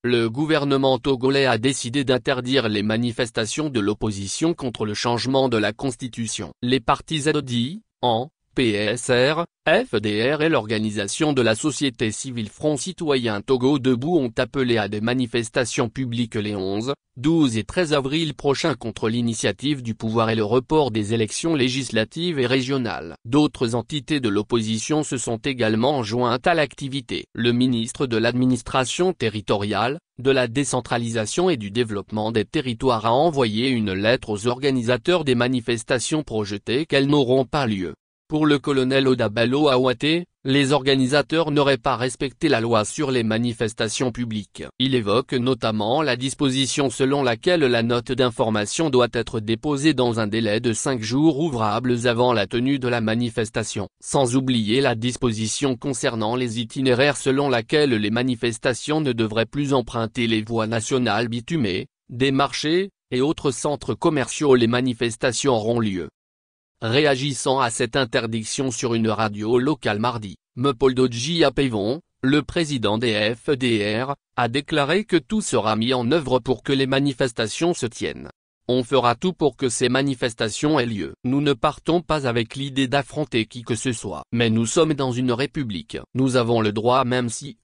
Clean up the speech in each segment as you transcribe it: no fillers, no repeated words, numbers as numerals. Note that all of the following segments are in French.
le gouvernement togolais a décidé d'interdire les manifestations de l'opposition contre le changement de la constitution. Les partis ZODI, AN, PSR, FDR et l'organisation de la société civile Front Citoyen Togo Debout ont appelé à des manifestations publiques les 11, 12 et 13 avril prochains contre l'initiative du pouvoir et le report des élections législatives et régionales. D'autres entités de l'opposition se sont également jointes à l'activité. Le ministre de l'administration territoriale, de la décentralisation et du développement des territoires a envoyé une lettre aux organisateurs des manifestations projetées qu'elles n'auront pas lieu. Pour le colonel Odabalo Awate, les organisateurs n'auraient pas respecté la loi sur les manifestations publiques. Il évoque notamment la disposition selon laquelle la note d'information doit être déposée dans un délai de 5 jours ouvrables avant la tenue de la manifestation. Sans oublier la disposition concernant les itinéraires selon laquelle les manifestations ne devraient plus emprunter les voies nationales bitumées, des marchés, et autres centres commerciaux où les manifestations auront lieu. Réagissant à cette interdiction sur une radio locale mardi, Mopoldoji Apevon, le président des FDR, a déclaré que tout sera mis en œuvre pour que les manifestations se tiennent. On fera tout pour que ces manifestations aient lieu. Nous ne partons pas avec l'idée d'affronter qui que ce soit. Mais nous sommes dans une république. Nous avons le droit même si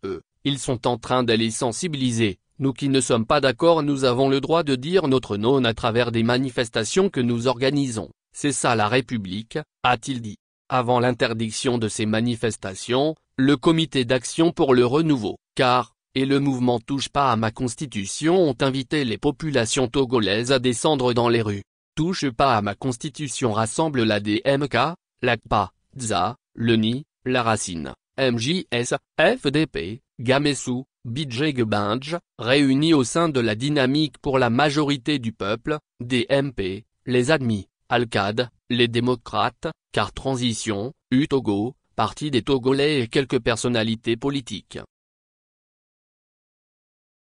ils sont en train de les sensibiliser. Nous qui ne sommes pas d'accord nous avons le droit de dire notre non à travers des manifestations que nous organisons. C'est ça la République, a-t-il dit. Avant l'interdiction de ces manifestations, le Comité d'action pour le renouveau, CAR, et le mouvement Touche pas à ma constitution ont invité les populations togolaises à descendre dans les rues. Touche pas à ma constitution rassemble la DMK, l'ACPA, DZA, l'ENI, la Racine, MJS, FDP, Gamessou, Bidjegbindj, réunis au sein de la Dynamique pour la majorité du peuple, DMP, les Admis, Alcade, les démocrates, CAR Transition, UTogo, Parti des Togolais et quelques personnalités politiques.